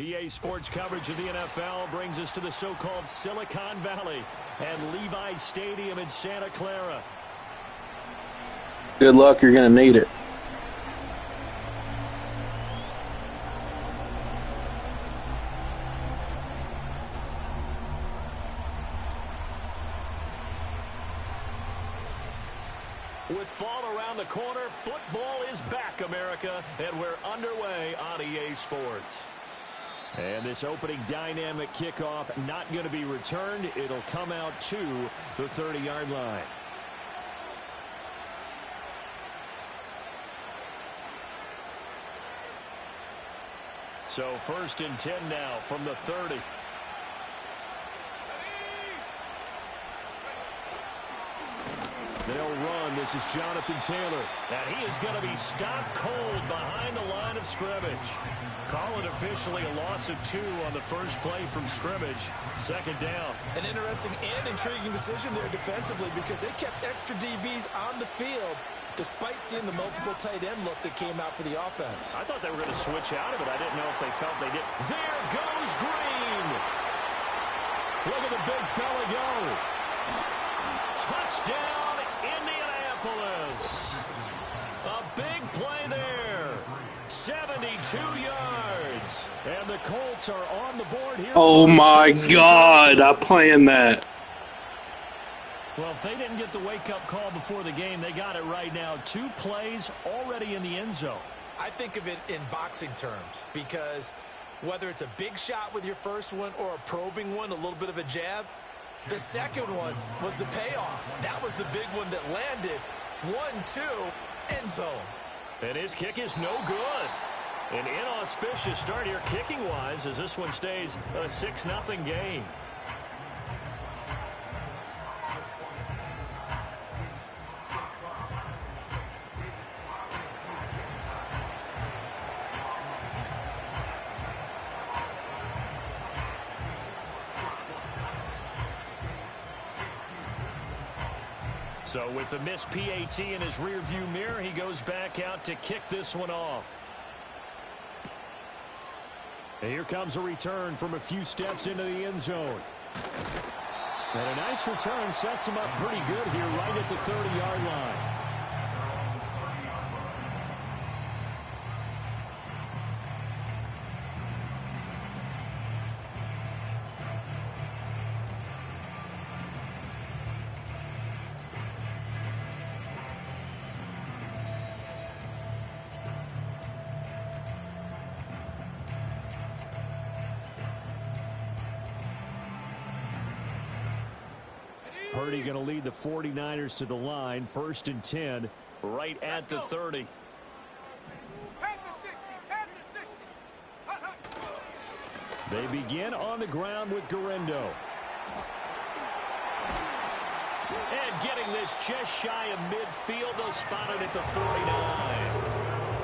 EA Sports coverage of the NFL brings us to the so-called Silicon Valley and Levi Stadium in Santa Clara. Good luck, you're going to need it. With fall around the corner, football is back, America, and we're underway on EA Sports. And this opening dynamic kickoff not going to be returned. It'll come out to the 30-yard line. So 1st and 10 now from the 30. They'll run. This is Jonathan Taylor. And he is going to be stopped cold behind the line of scrimmage. Call it officially a loss of 2 on the first play from scrimmage. 2nd down. An interesting and intriguing decision there defensively because they kept extra DBs on the field despite seeing the multiple tight end look that came out for the offense. I thought they were going to switch out of it. I didn't know if they felt they did. There goes Green. Look at the big fella go. Touchdown, Indianapolis. A big play there. 72 yards. And the Colts are on the board here. Oh, my God. I planned that. Well, if they didn't get the wake-up call before the game, they got it right now. 2 plays already in the end zone. I think of it in boxing terms because whether it's a big shot with your first one or a probing one, a little bit of a jab, the second one was the payoff. That was the big one that landed. 1-2, end zone. And his kick is no good. An inauspicious start here kicking-wise as this one stays a 6-0 game. So with the missed PAT in his rearview mirror, he goes back out to kick this one off. And here comes a return from a few steps into the end zone. And a nice return sets him up pretty good here right at the 30-yard line. Purdy going to lead the 49ers to the line. 1st and 10, right at the 30. They begin on the ground with Guerrero. And getting this just shy of midfield, they'll spot it at the 49.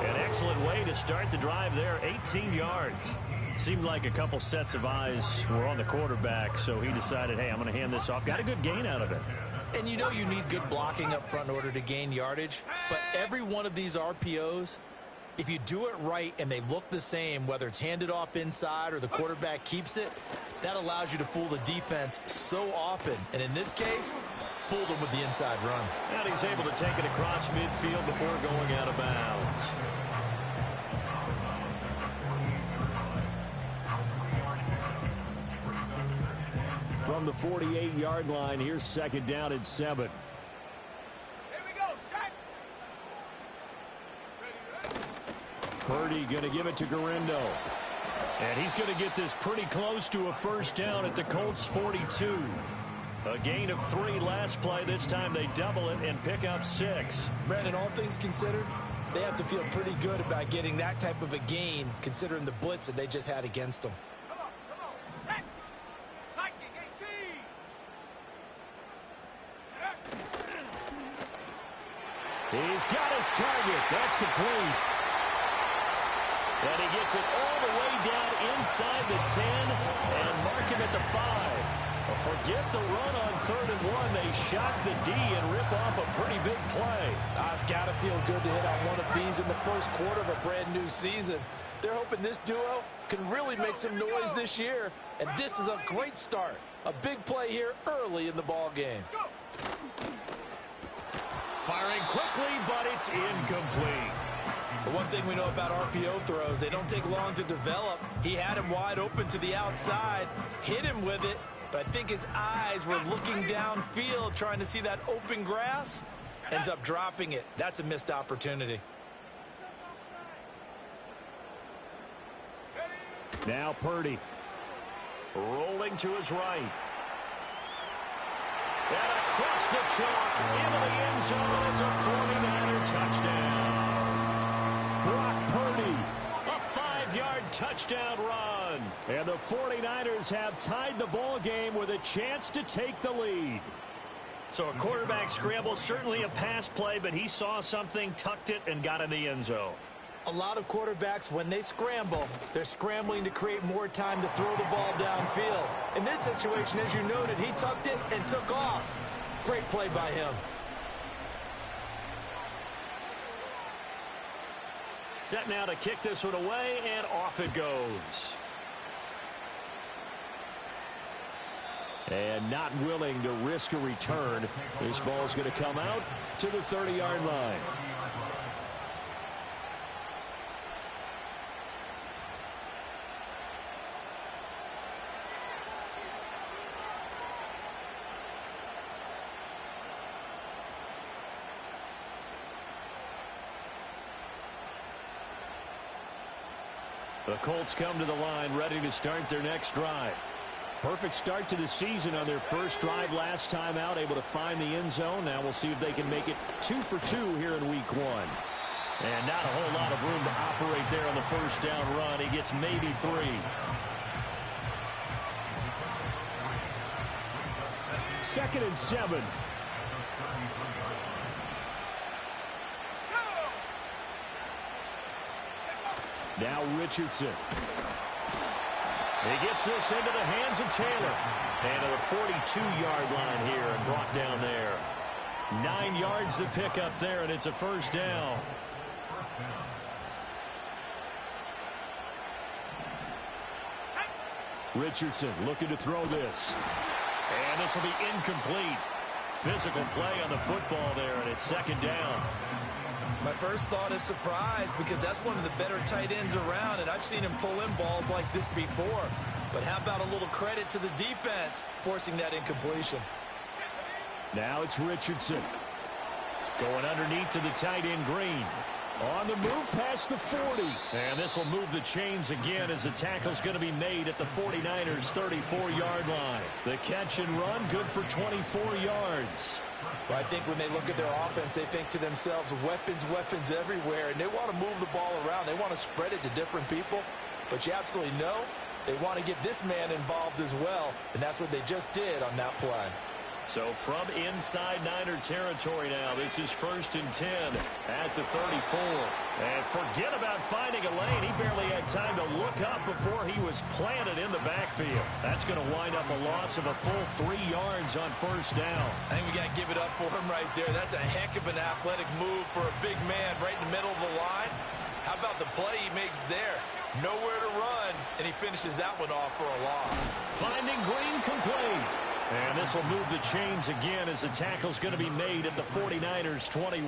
An excellent way to start the drive there, 18 yards. Seemed like a couple sets of eyes were on the quarterback, so he decided, hey, I'm going to hand this off. Got a good gain out of it. And you know you need good blocking up front in order to gain yardage, but every one of these RPOs, if you do it right and they look the same, whether it's handed off inside or the quarterback keeps it, that allows you to fool the defense so often. And in this case, fooled them with the inside run. And he's able to take it across midfield before going out of bounds. From the 48-yard line, here's 2nd down and 7. Here we go, shot. Purdy going to give it to Guerrero. And he's going to get this pretty close to a 1st down at the Colts 42. A gain of 3 last play. This time they double it and pick up 6. Brandon, all things considered, they have to feel pretty good about getting that type of a gain considering the blitz that they just had against them. He's got his target. That's complete. And he gets it all the way down inside the 10 and mark him at the 5. Forget the run on 3rd and 1. They shock the D and rip off a pretty big play. It's got to feel good to hit on one of these in the first quarter of a brand new season. They're hoping this duo can really make some noise this year, and this is a great start. A big play here early in the ball game. Firing quickly, but it's incomplete. The one thing we know about RPO throws, they don't take long to develop. He had him wide open to the outside, hit him with it, but I think his eyes were looking downfield trying to see that open grass. Ends up dropping it. That's a missed opportunity. Now Purdy. Rolling to his right. And across the chalk into the end zone. It's a 49er touchdown. Brock Purdy, a 5-yard touchdown run. And the 49ers have tied the ball game with a chance to take the lead. So a quarterback scramble, certainly a pass play, but he saw something, tucked it, and got in the end zone. A lot of quarterbacks, when they scramble, they're scrambling to create more time to throw the ball downfield. In this situation, as you noted, he tucked it and took off. Great play by him. Set now to kick this one away, and off it goes. And not willing to risk a return. This ball's going to come out to the 30-yard line. The Colts come to the line, ready to start their next drive. Perfect start to the season on their first drive last time out, able to find the end zone. Now we'll see if they can make it 2 for 2 here in week 1. And not a whole lot of room to operate there on the first down run. He gets maybe 3. Second and 7. Now Richardson. He gets this into the hands of Taylor. And to the 42-yard line here and brought down there. 9 yards to pick up there, and it's a first down. Richardson looking to throw this. And this will be incomplete. Physical play on the football there, and it's second down. My first thought is surprise, because that's one of the better tight ends around, and I've seen him pull in balls like this before. But how about a little credit to the defense forcing that incompletion? Now it's Richardson. Going underneath to the tight end Green. On the move past the 40. And this will move the chains again as the tackle's going to be made at the 49ers' 34-yard line. The catch and run good for 24 yards. Well, I think when they look at their offense, they think to themselves, weapons, weapons everywhere, and they want to move the ball around. They want to spread it to different people, but you absolutely know they want to get this man involved as well, and that's what they just did on that play. So from inside Niner territory now, this is 1st and 10 at the 34. And forget about finding a lane. He barely had time to look up before he was planted in the backfield. That's going to wind up a loss of a full 3 yards on first down. I think we got to give it up for him right there. That's a heck of an athletic move for a big man right in the middle of the line. How about the play he makes there? Nowhere to run, and he finishes that one off for a loss. Finding Green complete. And this will move the chains again as the tackle's going to be made at the 49ers' 21.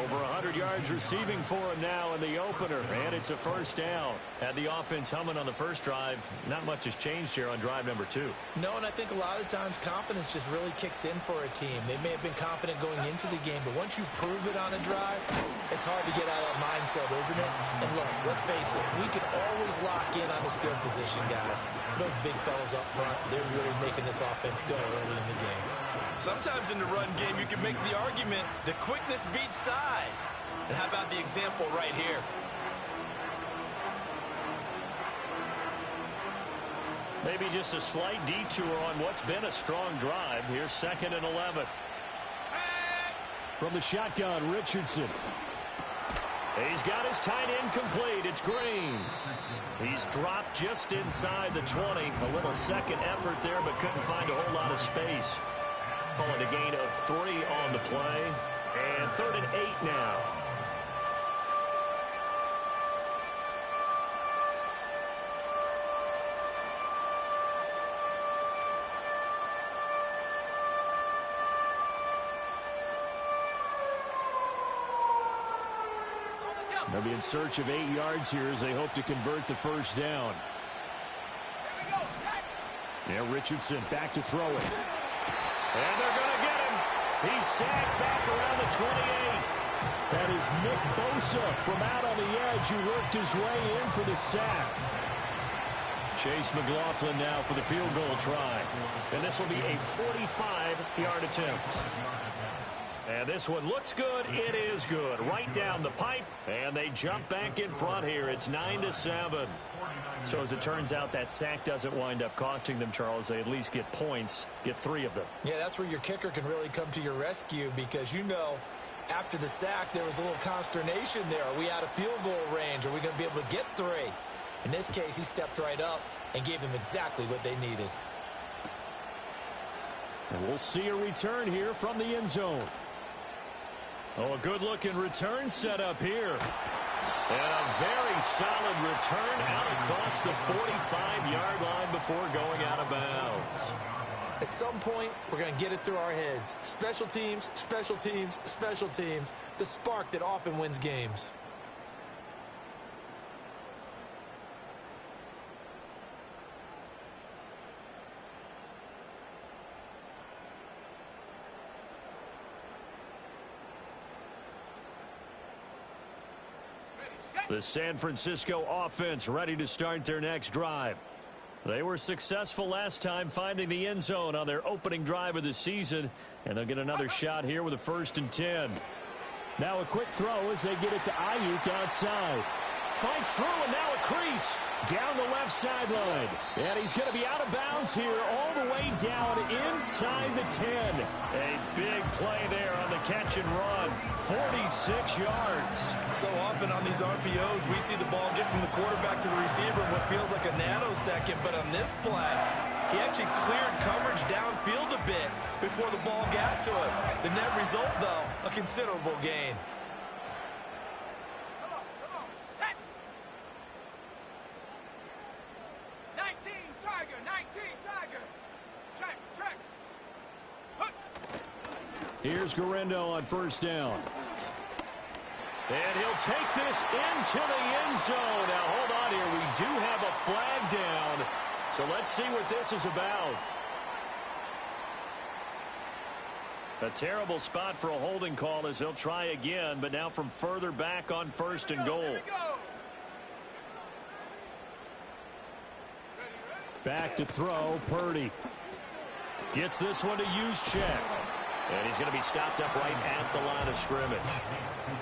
Over 100 yards receiving for him now in the opener. And it's a first down. Had the offense humming on the first drive. Not much has changed here on drive number 2. No, and I think a lot of times confidence just really kicks in for a team. They may have been confident going into the game, but once you prove it on a drive, it's hard to get out of that mindset, isn't it? And look, let's face it, we can always lock in on a skill position, guys. But those big fellas up front, they're really making this offense go early in the game. Sometimes in the run game, you can make the argument the quickness beats size. And how about the example right here? Maybe just a slight detour on what's been a strong drive. Here's 2nd and 11. From the shotgun, Richardson. He's got his tight end complete. It's Green. He's dropped just inside the 20. A little second effort there, but couldn't find a whole lot of space. Calling a gain of 3 on the play. And 3rd and 8 now. They'll be in search of 8 yards here as they hope to convert the first down. Yeah, Richardson back to throw it. And they're going to get him. He's sacked back around the 28. That is Nick Bosa from out on the edge who worked his way in for the sack. Chase McLaughlin now for the field goal try. And this will be a 45-yard attempt. And this one looks good. It is good. Right down the pipe. And they jump back in front here. It's 9-7. So as it turns out, that sack doesn't wind up costing them, Charles. They at least get points, get 3 of them. Yeah, that's where your kicker can really come to your rescue because, you know, after the sack, there was a little consternation there. Are we out of field goal range? Are we going to be able to get 3? In this case, he stepped right up and gave them exactly what they needed. And we'll see a return here from the end zone. Oh, a good-looking return set up here. And a very solid return out across the 45-yard line before going out of bounds. At some point, we're going to get it through our heads. Special teams, special teams, special teams. The spark that often wins games. The San Francisco offense ready to start their next drive. They were successful last time finding the end zone on their opening drive of the season, and they'll get another shot here with a 1st and 10. Now a quick throw as they get it to Ayuk outside. Fights through and now a crease down the left sideline. And he's going to be out of bounds here all the way down inside the 10. A big play there on the catch and run. 46 yards. So often on these RPOs, we see the ball get from the quarterback to the receiver in what feels like a nanosecond. But on this play, he actually cleared coverage downfield a bit before the ball got to him. The net result, though, a considerable gain. Here's Guerrero on 1st down. And he'll take this into the end zone. Now, hold on here. We do have a flag down. So let's see what this is about. A terrible spot for a holding call as they'll try again, but now from further back on 1st and goal. Back to throw, Purdy. Gets this one to Juszczyk. And he's going to be stopped up right at the line of scrimmage.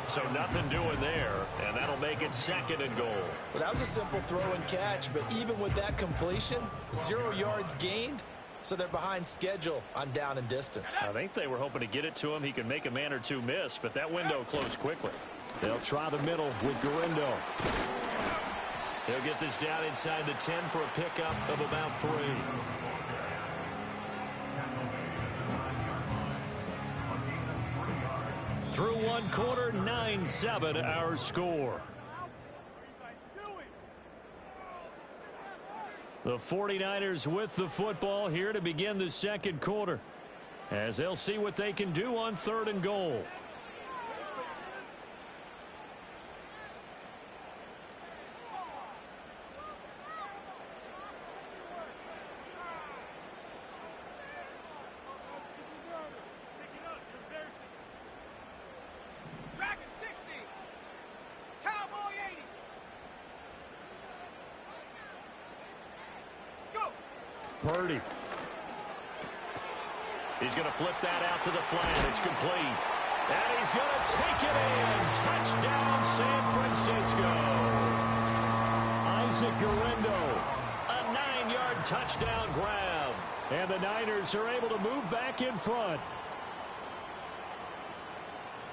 So nothing doing there, and that'll make it 2nd and goal. Well, that was a simple throw and catch, but even with that completion, 0 yards gained, so they're behind schedule on down and distance. I think they were hoping to get it to him. He could make a man or 2 miss, but that window closed quickly. They'll try the middle with Guerrero. He'll get this down inside the 10 for a pickup of about 3. Through 1 quarter, 9-7 our score. The 49ers with the football here to begin the 2nd quarter, as they'll see what they can do on 3rd and goal. Purdy. He's going to flip that out to the flat. It's complete. And he's going to take it in. Touchdown, San Francisco. Isaac Guerrero. A 9-yard touchdown grab. And the Niners are able to move back in front.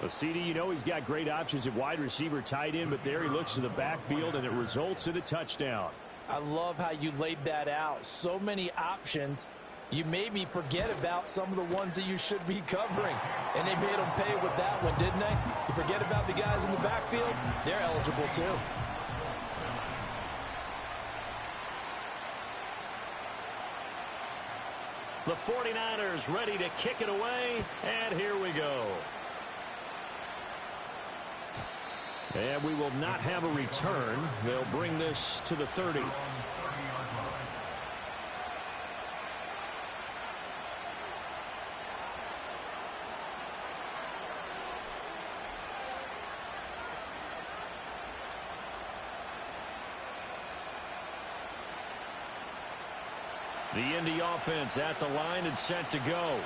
Well, CD, you know he's got great options at wide receiver, tight end, but there he looks to the backfield, and it results in a touchdown. I love how you laid that out. So many options. You maybe forget about some of the ones that you should be covering. And they made them pay with that one, didn't they? You forget about the guys in the backfield, they're eligible too. The 49ers ready to kick it away, and here we go. And we will not have a return. They'll bring this to the 30. The Indy offense at the line and set to go.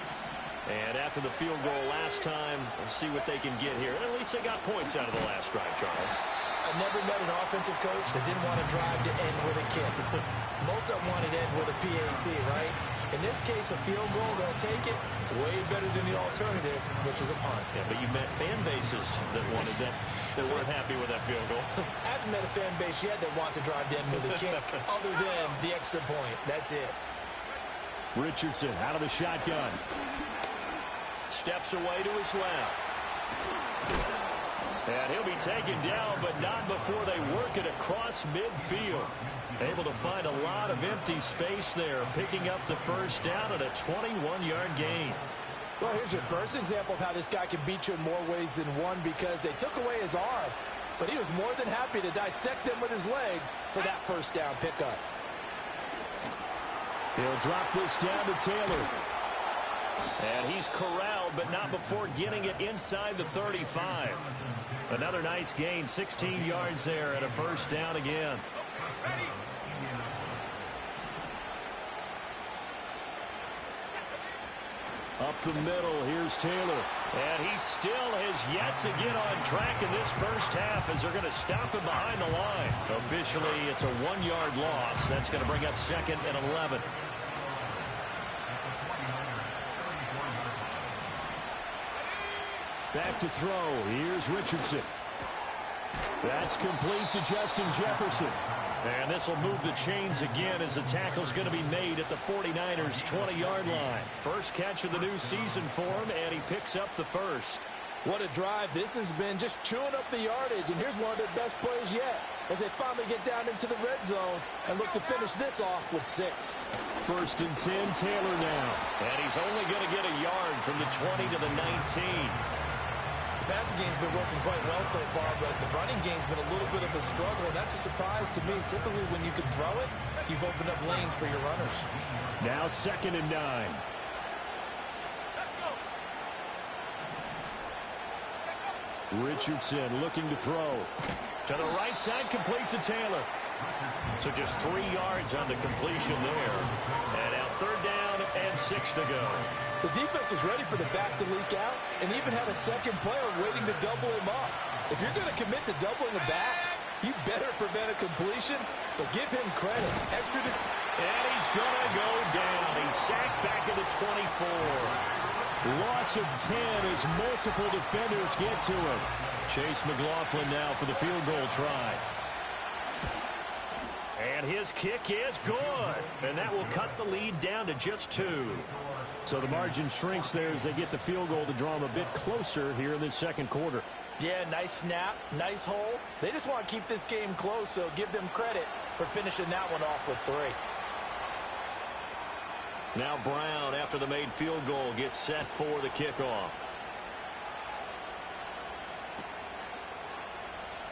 And after the field goal last time, we'll see what they can get here. At least they got points out of the last drive, Charles. I never met an offensive coach that didn't want to drive to end with a kick. Most of them wanted to end with a PAT, right? In this case, a field goal, they'll take it. Way better than the alternative, which is a punt. Yeah, but you met fan bases that wanted that, that weren't happy with that field goal. I haven't met a fan base yet that wants to drive to end with a kick, other than the extra point. That's it. Richardson out of the shotgun. Steps away to his left. And he'll be taken down, but not before they work it across midfield. Able to find a lot of empty space there, picking up the first down at a 21-yard gain. Well, here's your first example of how this guy can beat you in more ways than one, because they took away his arm, but he was more than happy to dissect them with his legs for that first down pickup. He'll drop this down to Taylor. And he's corralled, but not before getting it inside the 35. Another nice gain, 16 yards there, and a first down again. Up the middle, here's Taylor. And he still has yet to get on track in this first half as they're going to stop him behind the line. Officially, it's a 1-yard loss. That's going to bring up 2nd and 11. Back to throw. Here's Richardson. That's complete to Justin Jefferson. And this will move the chains again as the tackle's going to be made at the 49ers' 20-yard line. First catch of the new season for him, and he picks up the first. What a drive. This has been just chewing up the yardage, and here's one of their best plays yet as they finally get down into the red zone and look to finish this off with 6. First and 10, Taylor now. And he's only going to get a yard from the 20 to the 19. The passing game's been working quite well so far, but the running game's been a little bit of a struggle, and that's a surprise to me. Typically, when you can throw it, you've opened up lanes for your runners. Now 2nd and 9. Richardson looking to throw. To the right side, complete to Taylor. So just 3 yards on the completion there. And now 3rd down and 6 to go. The defense was ready for the back to leak out and even had a second player waiting to double him up. If you're going to commit to doubling the back, you better prevent a completion, but give him credit. And he's going to go down. He's sacked back at the 24. Loss of 10 as multiple defenders get to him. Chase McLaughlin now for the field goal try. And his kick is good. And that will cut the lead down to just 2. So the margin shrinks there as they get the field goal to draw them a bit closer here in this second quarter. Yeah, nice snap, nice hole. They just want to keep this game close, so give them credit for finishing that one off with 3. Now Brown, after the made field goal, gets set for the kickoff.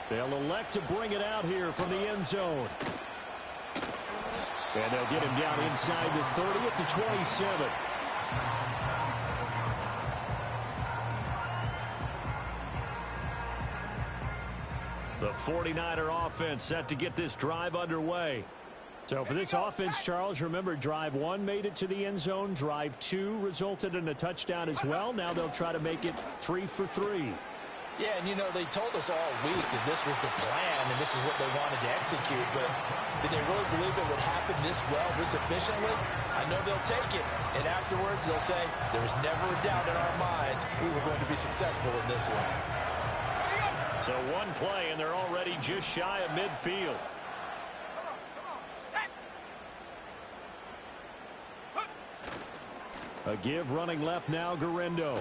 They'll elect to bring it out here from the end zone. And they'll get him down inside the 30 at the 27. The 49er offense set to get this drive underway. So for this offense, Charles, remember, drive 1 made it to the end zone. Drive 2 resulted in a touchdown as well. Now they'll try to make it 3 for 3. Yeah, and you know, they told us all week that this was the plan and this is what they wanted to execute, but did they really believe it would happen this well, this efficiently? I know they'll take it, and afterwards they'll say, there was never a doubt in our minds we were going to be successful in this one. So 1 play, and they're already just shy of midfield. A give running left now, Garendo.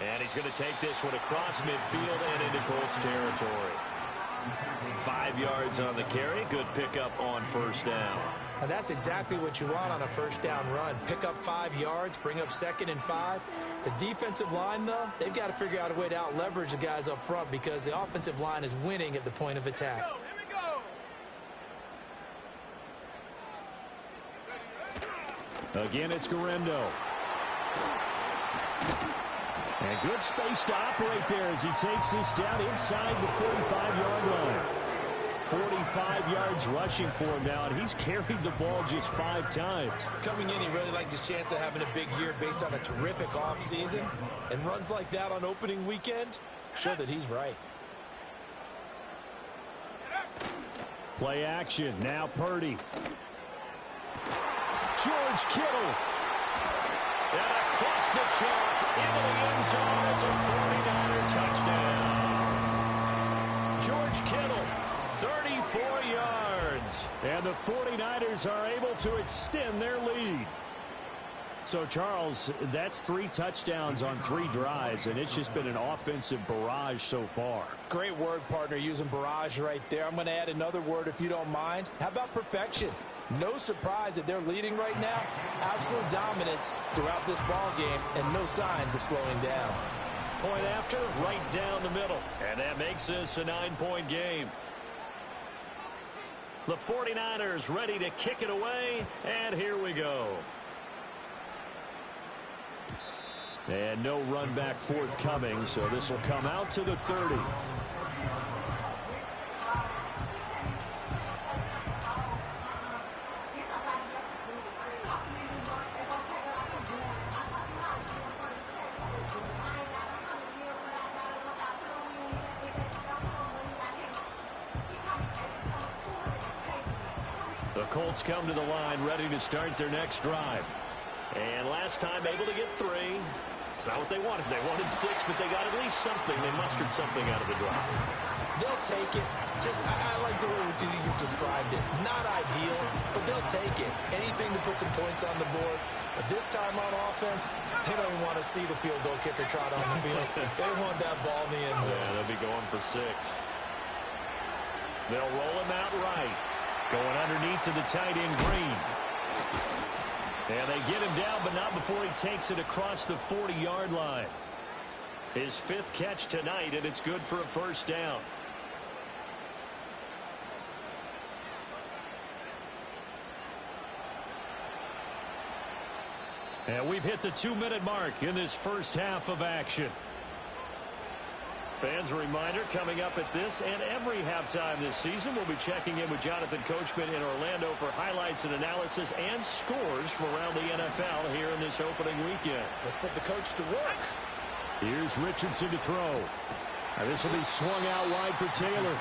And he's going to take this one across midfield and into Colts territory. 5 yards on the carry. Good pickup on first down. And that's exactly what you want on a first down run. Pick up 5 yards, bring up 2nd and 5. The defensive line, though, they've got to figure out a way to out-leverage the guys up front because the offensive line is winning at the point of attack. Again, it's Garendo. And good space to operate there as he takes this down inside the 45-yard line. 45 yards rushing for him now, and he's carried the ball just 5 times. Coming in, he really liked his chance of having a big year based on a terrific offseason. And runs like that on opening weekend show that he's right. Play action. Now Purdy. George Kittle. And across the chalk into the end zone. It's a 49er touchdown. George Kittle, 34 yards. And the 49ers are able to extend their lead. So, Charles, that's 3 touchdowns on 3 drives, and it's just been an offensive barrage so far. Great word, partner, using barrage right there. I'm going to add another word if you don't mind. How about perfection? No surprise that they're leading right now. Absolute dominance throughout this ball game and no signs of slowing down. Point after, right down the middle. And that makes this a 9-point game. The 49ers ready to kick it away, and here we go. And no run back forthcoming, so this will come out to the 30. The Colts come to the line ready to start their next drive. And last time able to get 3. It's not what they wanted. They wanted 6, but they got at least something. They mustered something out of the drive. They'll take it. I like the way you've described it. Not ideal, but they'll take it. Anything to put some points on the board. But this time on offense, they don't even want to see the field goal kicker trot on the field. They want that ball in the end zone. Yeah, they'll be going for 6. They'll roll him out right. Going underneath to the tight end, Green. And they get him down, but not before he takes it across the 40-yard line. His 5th catch tonight, and it's good for a first down. And we've hit the 2-minute mark in this first half of action. Fans, a reminder, coming up at this and every halftime this season, we'll be checking in with Jonathan Coachman in Orlando for highlights and analysis and scores from around the NFL here in this opening weekend. Let's put the coach to work. Here's Richardson to throw. And this will be swung out wide for Taylor.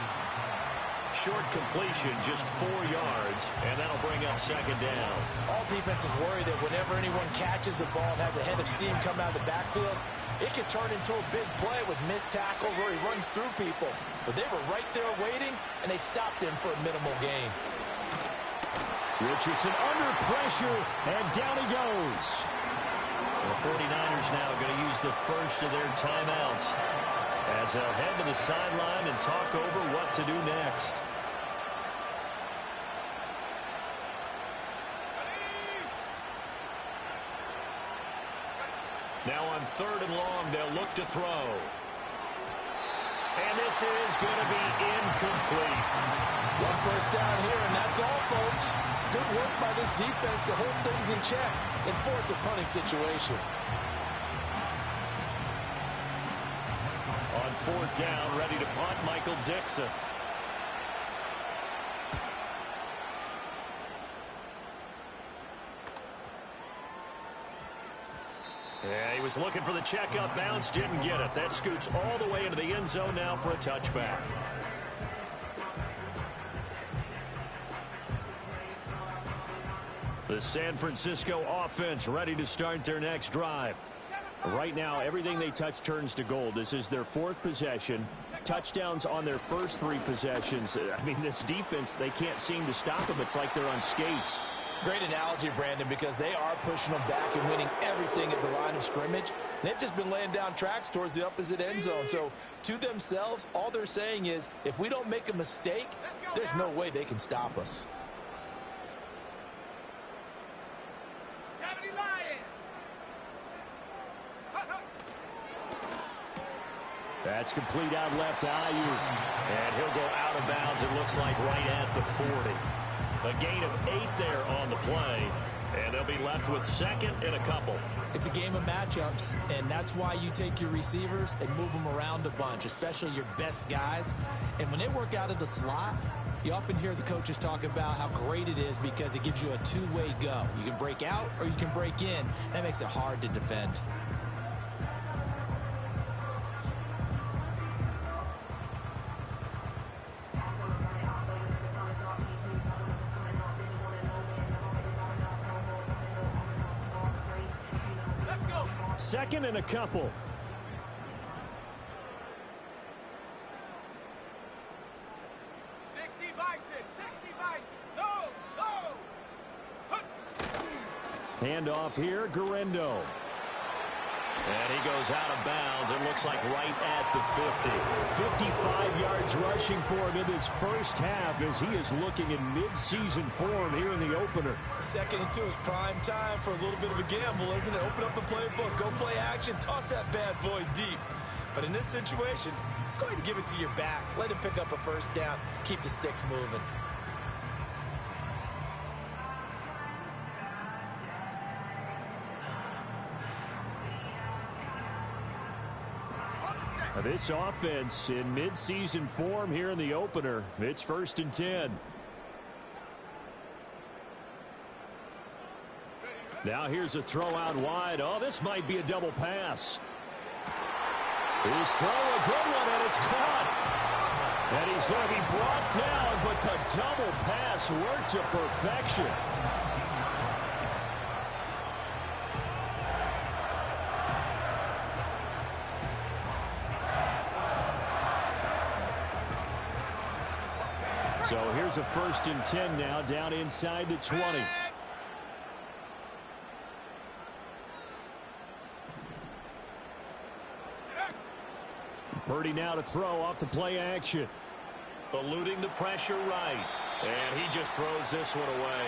Short completion, just 4 yards, and that'll bring up 2nd down. All defenses worry that whenever anyone catches the ball and has a head of steam coming out of the backfield, it can turn into a big play with missed tackles or he runs through people. But they were right there waiting, and they stopped him for a minimal gain. Richardson under pressure, and down he goes. The 49ers now going to use the first of their timeouts as they'll head to the sideline and talk over what to do next. Now on 3rd and long, they'll look to throw. And this is going to be incomplete. One first down here, and that's all, folks. Good work by this defense to hold things in check and force a punting situation. On 4th down, ready to punt, Michael Dixon. Yeah, he was looking for the checkup bounce, didn't get it. That scoots all the way into the end zone now for a touchback. The San Francisco offense ready to start their next drive. Right now, everything they touch turns to gold. This is their 4th possession. Touchdowns on their first 3 possessions. I mean, this defense, they can't seem to stop them. It's like they're on skates. Great analogy, Brandon, because they are pushing them back and winning everything at the line of scrimmage. They've just been laying down tracks towards the opposite end zone. So, to themselves, all they're saying is, if we don't make a mistake, there's no way they can stop us. That's complete out left to Ayuk. And he'll go out of bounds, it looks like, right at the 40. A gain of 8 there on the play. And they'll be left with second and a couple. It's a game of matchups, and that's why you take your receivers and move them around a bunch, especially your best guys. And when they work out of the slot, you often hear the coaches talk about how great it is because it gives you a two-way go. You can break out or you can break in. That makes it hard to defend. Second and a couple. Handoff here, Garendo. And he goes out of bounds. It looks like right at the 50. 55 yards rushing for him in his first half as he is looking in mid-season form here in the opener. Second and 2 is prime time for a little bit of a gamble, isn't it? Open up the playbook, go play action, toss that bad boy deep. But in this situation, go ahead and give it to your back. Let him pick up a first down. Keep the sticks moving. This offense in mid-season form here in the opener. It's 1st and 10. Now here's a throw out wide. Oh, this might be a double pass. He's throwing a good one, and it's caught. And he's going to be brought down, but the double pass worked to perfection. So here's a 1st and 10 now, down inside the 20. Purdy now to throw off the play action. Eluding the pressure right. And he just throws this one away.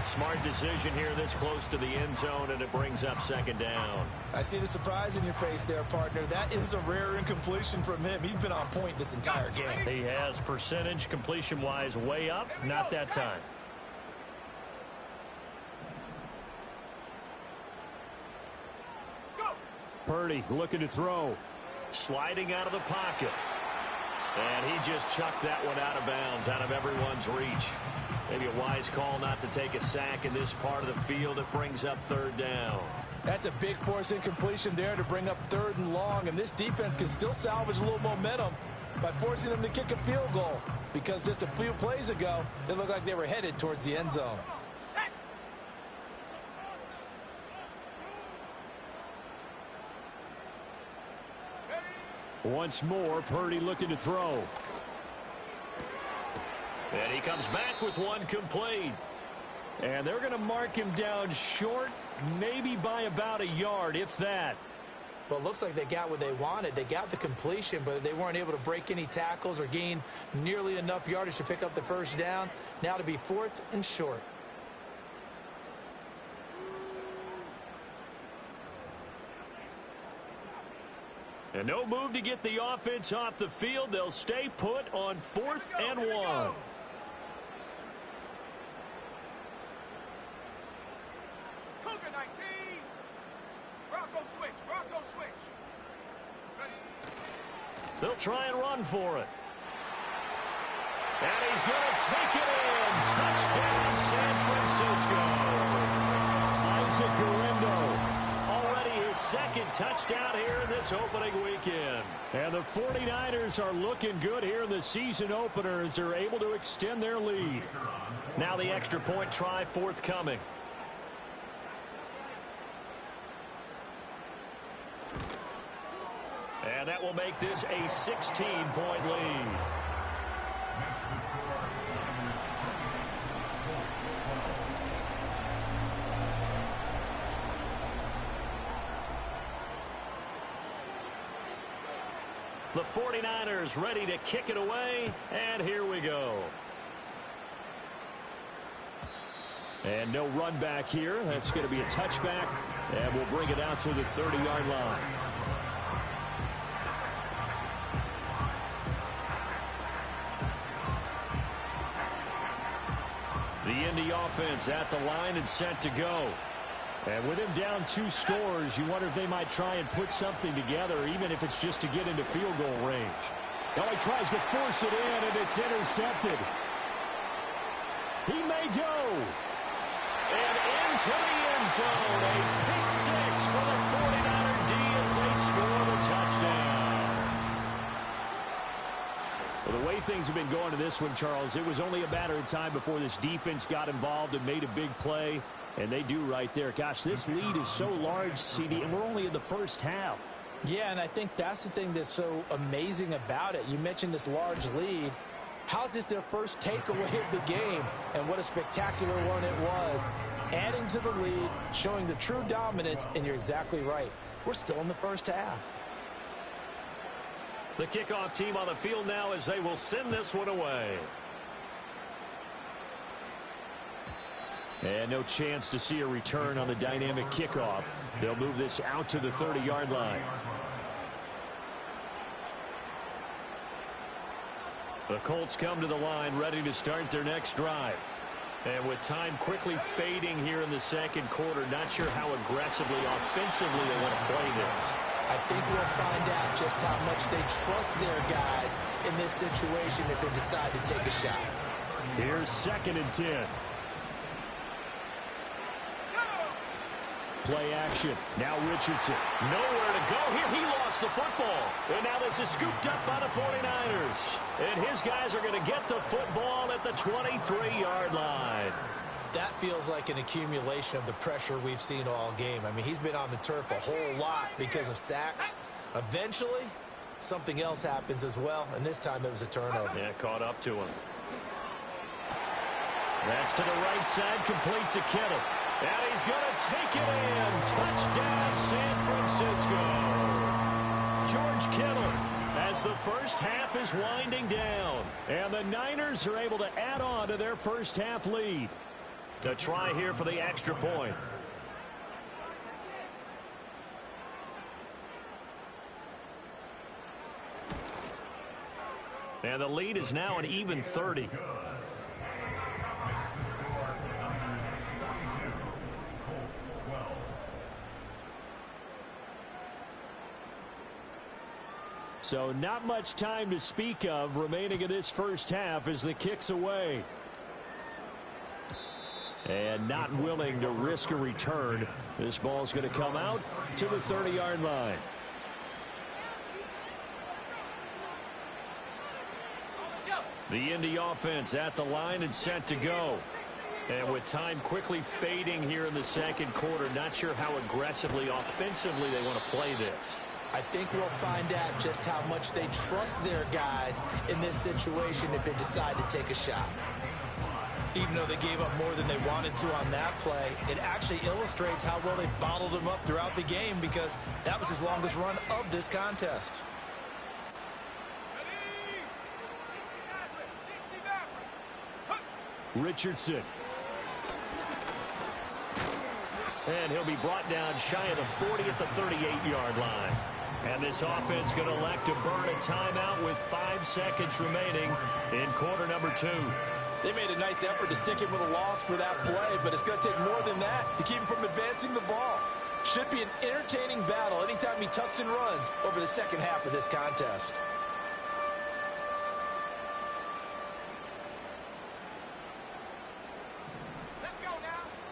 Smart decision here this close to the end zone, and it brings up 2nd down. I see the surprise in your face there, partner. That is a rare incompletion from him. He's been on point this entire game. He has percentage completion-wise way up. Not that time. Purdy looking to throw. Sliding out of the pocket. And he just chucked that one out of bounds, out of everyone's reach. Maybe a wise call not to take a sack in this part of the field. It brings up 3rd down. That's a big force incompletion there to bring up 3rd and long. And this defense can still salvage a little momentum by forcing them to kick a field goal. Because just a few plays ago, it looked like they were headed towards the end zone. Once more, Purdy looking to throw. And he comes back with one complete. And they're going to mark him down short, maybe by about a yard, if that. Well, it looks like they got what they wanted. They got the completion, but they weren't able to break any tackles or gain nearly enough yardage to pick up the first down. Now to be 4th and short. And no move to get the offense off the field. They'll stay put on 4th and 1. Cougar 19. Bronco switch. Bronco switch. They'll try and run for it. And he's going to take it in. Touchdown, San Francisco. Isaac Garendo. Second touchdown here in this opening weekend. And the 49ers are looking good here in the season opener as they're able to extend their lead. Now the extra point try forthcoming. And that will make this a 16-point lead. The 49ers ready to kick it away, and here we go. And no run back here. That's going to be a touchback, and we'll bring it out to the 30-yard line. Indy offense at the line and set to go. And with him down 2 scores, you wonder if they might try and put something together, even if it's just to get into field goal range. Now he tries to force it in, and it's intercepted. He may go. And into the end zone. A pick 6 for the 49er D as they score the touchdown. Well, the way things have been going to this one, Charles, it was only a matter of time before this defense got involved and made a big play. And they do right there. Gosh, this lead is so large, CD, and we're only in the first half. Yeah, and I think that's the thing that's so amazing about it. You mentioned this large lead. How's this their first takeaway of the game? And what a spectacular one it was. Adding to the lead, showing the true dominance, and you're exactly right. We're still in the first half. The kickoff team on the field now as they will send this one away. And no chance to see a return on the dynamic kickoff. They'll move this out to the 30-yard line. The Colts come to the line ready to start their next drive. And with time quickly fading here in the second quarter, not sure how aggressively, offensively they want to play this. I think we'll find out just how much they trust their guys in this situation if they decide to take a shot. Here's 2nd and 10. Play action. Now Richardson. Nowhere to go here. He lost the football. And now this is scooped up by the 49ers. And his guys are going to get the football at the 23-yard line. That feels like an accumulation of the pressure we've seen all game. I mean, he's been on the turf a whole lot because of sacks. Eventually, something else happens as well, and this time it was a turnover. Yeah, caught up to him. That's to the right side, complete to Kittle. And he's going to take it in. Touchdown, San Francisco. George Kittle as the first half is winding down. And the Niners are able to add on to their first half lead. A try here for the extra point. And the lead is now an even 30. So not much time to speak of remaining in this first half as the kick's away. And not willing to risk a return. This ball's going to come out to the 30-yard line. The Indy offense at the line and set to go. And with time quickly fading here in the second quarter, not sure how aggressively, offensively they want to play this. I think we'll find out just how much they trust their guys in this situation if they decide to take a shot. Even though they gave up more than they wanted to on that play, it actually illustrates how well they bottled them up throughout the game because that was his longest run of this contest. Richardson. And he'll be brought down shy of the 40 at the 38-yard line. And this offense going to elect to burn a timeout with 5 seconds remaining in quarter number 2. They made a nice effort to stick him with a loss for that play, but it's going to take more than that to keep him from advancing the ball. Should be an entertaining battle anytime he tucks and runs over the second half of this contest. Let's go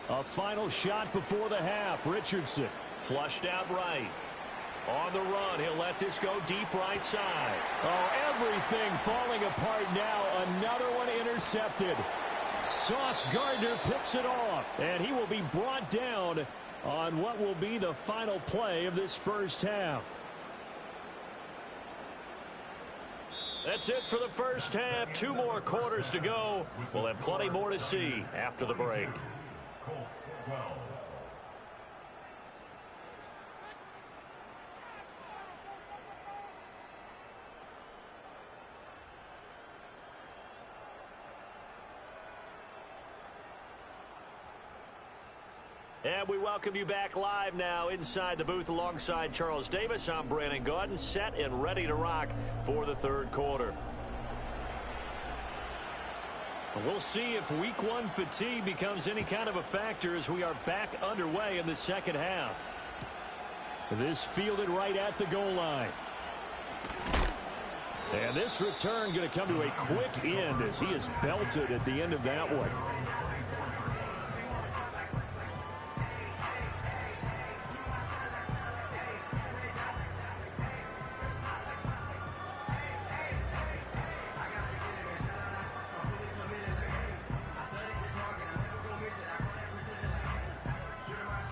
now. A final shot before the half. Richardson flushed out right. On the run, he'll let this go deep right side. Oh, everything falling apart now. Another one intercepted. Sauce Gardner picks it off, and he will be brought down on what will be the final play of this first half. That's it for the first half. 2 more quarters to go. We'll have plenty more to see after the break. And we welcome you back live now inside the booth alongside Charles Davis. I'm Brandon Gaudin, set and ready to rock for the third quarter. We'll see if week one fatigue becomes any kind of a factor as we are back underway in the second half. This fielded right at the goal line. And this return going to come to a quick end as he is belted at the end of that one.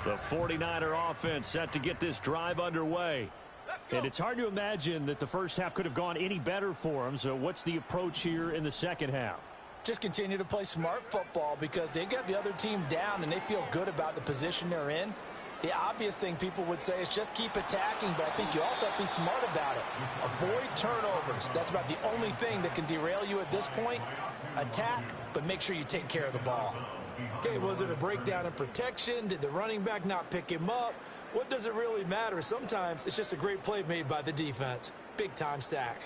The 49er offense set to get this drive underway. And it's hard to imagine that the first half could have gone any better for them. So what's the approach here in the second half? Just continue to play smart football because they got the other team down and they feel good about the position they're in. The obvious thing people would say is just keep attacking, but I think you also have to be smart about it. Avoid turnovers. That's about the only thing that can derail you at this point. Attack, but make sure you take care of the ball. Okay, was it a breakdown in protection? Did the running back not pick him up? What does it really matter? Sometimes it's just a great play made by the defense. Big-time sack.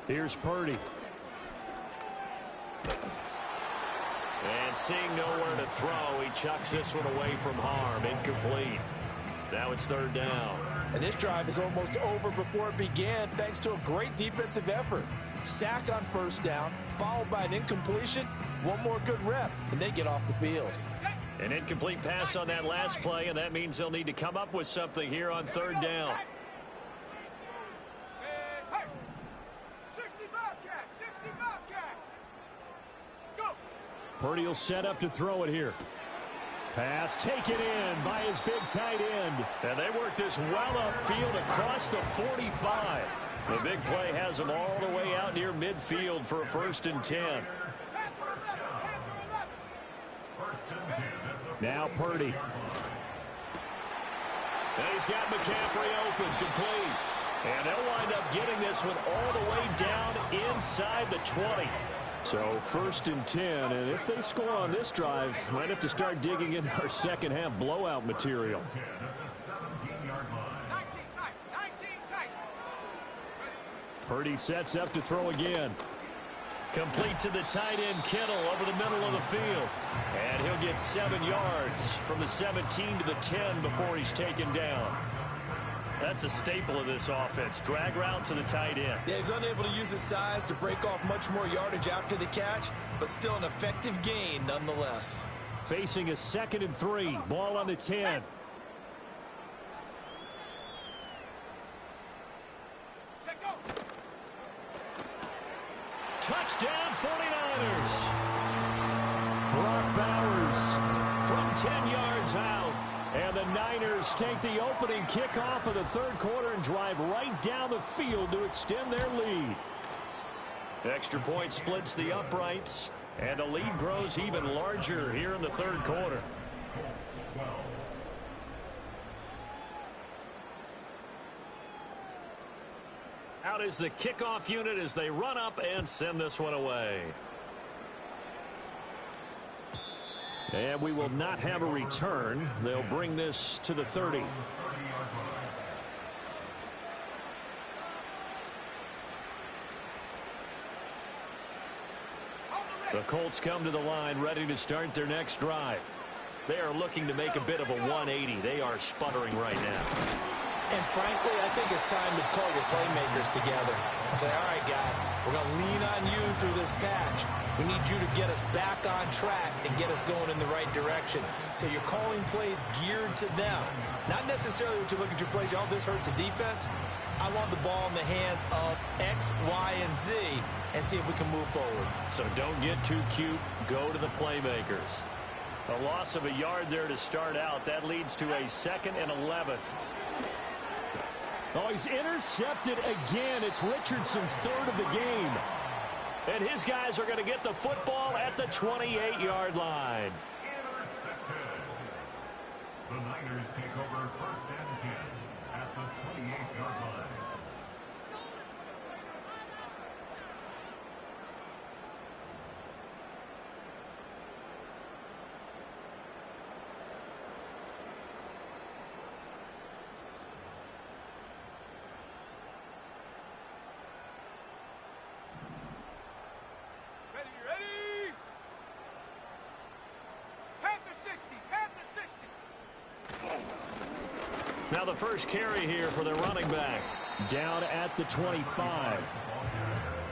Here's Purdy. And seeing nowhere to throw, he chucks this one away from harm. Incomplete. Now it's third down. And this drive is almost over before it began thanks to a great defensive effort. Sack on first down, followed by an incompletion. One more good rep, and they get off the field. An incomplete pass on that last play, and that means they'll need to come up with something here on third down. Purdy will set up to throw it here. Pass taken in by his big tight end. And they work this well upfield across the 45. The big play has them all the way out near midfield for a 1st and 10. Now Purdy. And he's got McCaffrey open, complete. And they'll wind up getting this one all the way down inside the 20. So 1st and 10, and if they score on this drive, might have to start digging in our second half blowout material. Purdy sets up to throw again. Complete to the tight end, Kittle, over the middle of the field. And he'll get 7 yards from the 17 to the 10 before he's taken down. That's a staple of this offense. Drag route to the tight end. Yeah, he's unable to use his size to break off much more yardage after the catch, but still an effective gain nonetheless. Facing a 2nd and 3. Ball on the 10. Touchdown 49ers. Brock Bowers from 10 yards out. And the Niners take the opening kickoff of the third quarter and drive right down the field to extend their lead. Extra point splits the uprights, and the lead grows even larger here in the third quarter. Out is the kickoff unit as they run up and send this one away. And we will not have a return. They'll bring this to the 30. The Colts come to the line ready to start their next drive. They are looking to make a bit of a 180. They are sputtering right now. And frankly, I think it's time to call your playmakers together and say, all right, guys, we're going to lean on you through this patch. We need you to get us back on track and get us going in the right direction. So you're calling plays geared to them. Not necessarily when you look at your plays, oh, this hurts the defense. I want the ball in the hands of X, Y, and Z and see if we can move forward. So don't get too cute. Go to the playmakers. A loss of a yard there to start out. That leads to a 2nd and 11. Oh, he's intercepted again. It's Richardson's 3rd of the game. And his guys are going to get the football at the 28-yard line. The Niners take over 1st and 10 at the 28-yard line. Now the first carry here for their running back. Down at the 25.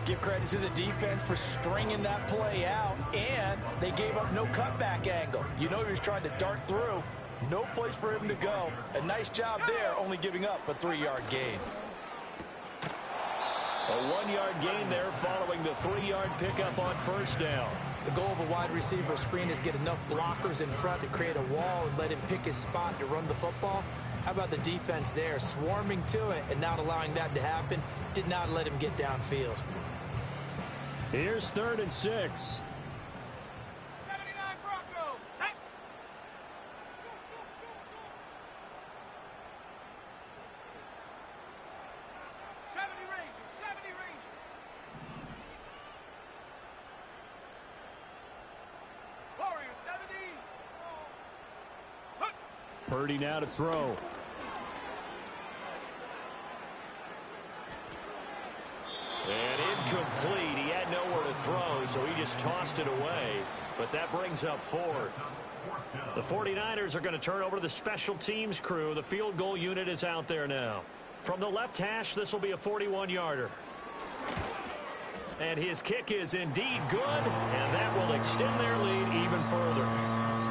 Give credit to the defense for stringing that play out, and they gave up no cutback angle. You know he was trying to dart through. No place for him to go. A nice job there, only giving up a 3-yard gain. A 1-yard gain there following the 3-yard pickup on first down. The goal of a wide receiver screen is get enough blockers in front to create a wall and let him pick his spot to run the football. How about the defense there, swarming to it and not allowing that to happen? Did not let him get downfield. Here's 3rd and 6. 79 Broncos. Set. 70 Rangers. 70 Rangers. Warriors 70. Purdy now to throw. And incomplete. He had nowhere to throw, so he just tossed it away. But that brings up 4th. The 49ers are going to turn over to the special teams crew. The field goal unit is out there now. From the left hash, this will be a 41-yarder. And his kick is indeed good, and that will extend their lead even further.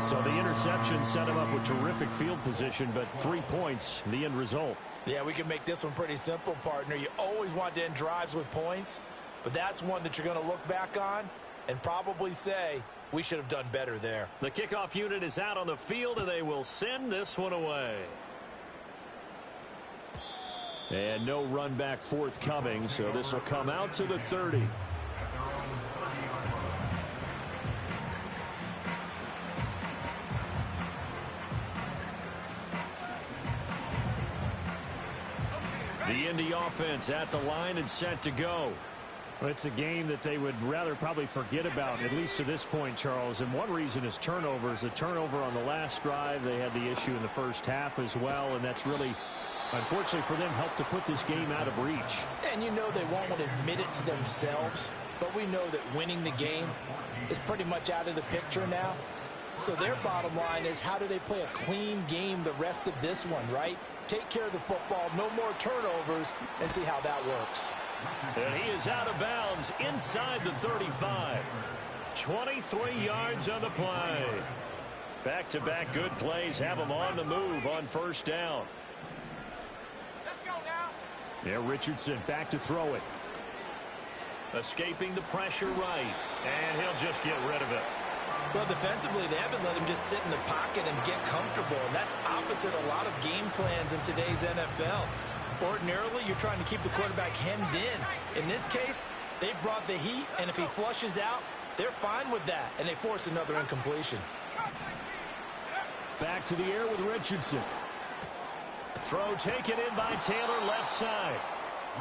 So the interception set him up with terrific field position, but 3 points, the end result. Yeah, we can make this one pretty simple, partner. You always want to end drives with points, but that's one that you're going to look back on and probably say, we should have done better there. The kickoff unit is out on the field, and they will send this one away. And no run back forthcoming, so this will come out to the 30. The Indy offense at the line and set to go. Well, it's a game that they would rather probably forget about, at least to this point, Charles. And one reason is turnovers. The turnover on the last drive, they had the issue in the first half as well, and that's really, unfortunately for them, helped to put this game out of reach. And you know they won't want to admit it to themselves, but we know that winning the game is pretty much out of the picture now. So their bottom line is, how do they play a clean game the rest of this one, right? Take care of the football, no more turnovers, and see how that works. And he is out of bounds inside the 35. 23 yards on the play. Back-to-back good plays have him on the move on first down. Let's go now. Yeah, Richardson back to throw it. Escaping the pressure right. And he'll just get rid of it. Well, defensively, they haven't let him just sit in the pocket and get comfortable, and that's opposite a lot of game plans in today's NFL. Ordinarily, you're trying to keep the quarterback hemmed in. In this case, they brought the heat, and if he flushes out, they're fine with that, and they force another incompletion. Back to the air with Richardson. Throw taken in by Taylor left side.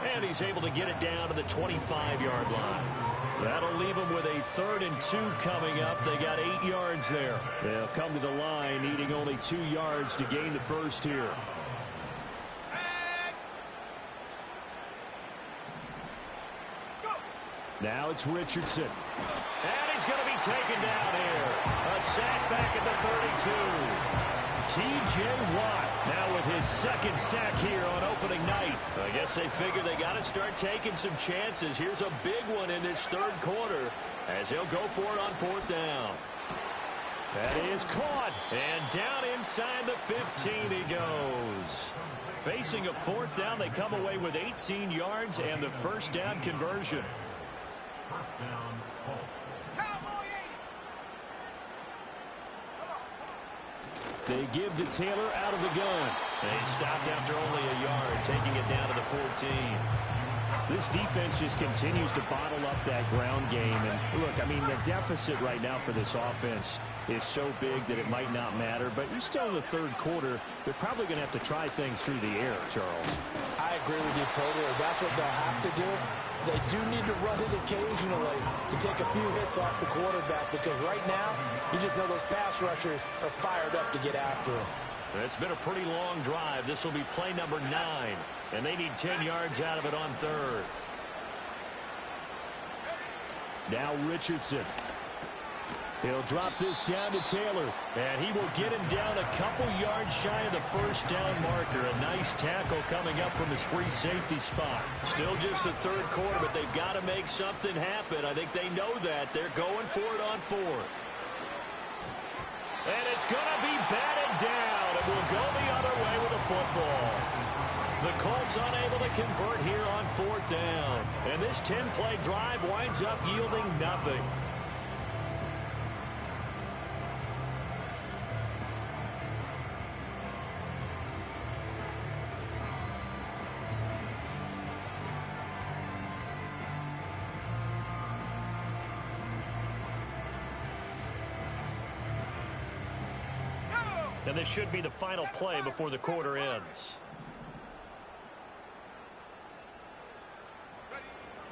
And he's able to get it down to the 25-yard line. That'll leave them with a 3rd and 2 coming up. They got 8 yards there. They'll come to the line, needing only 2 yards to gain the first here. Now it's Richardson. And he's going to be taken down here. A sack back at the 32. T.J. Watt now with his 2nd sack here on opening night. I guess they figure they got to start taking some chances. Here's a big one in this 3rd quarter as he'll go for it on 4th down. That is caught. And down inside the 15 he goes. Facing a 4th down, they come away with 18 yards and the first down conversion. First down, Colts. Cowboy 80. They give to Taylor out of the gun. And he stopped after only a yard, taking it down to the 14. This defense just continues to bottle up that ground game. And look, I mean, the deficit right now for this offense is so big that it might not matter. But you're still in the 3rd quarter. They're probably going to have to try things through the air, Charles. I agree with you totally. That's what they'll have to do. They do need to run it occasionally to take a few hits off the quarterback, because right now, you just know those pass rushers are fired up to get after him. It's been a pretty long drive. This will be play number 9, and they need 10 yards out of it on 3rd. Now Richardson. He'll drop this down to Taylor, and he will get him down a couple yards shy of the first down marker. A nice tackle coming up from his free safety spot. Still just the third quarter, but they've got to make something happen. I think they know that. They're going for it on fourth. And it's going to be batted down, and we'll go the other way with the football. The Colts unable to convert here on fourth down. And this 10-play drive winds up yielding nothing. And this should be the final play before the quarter ends.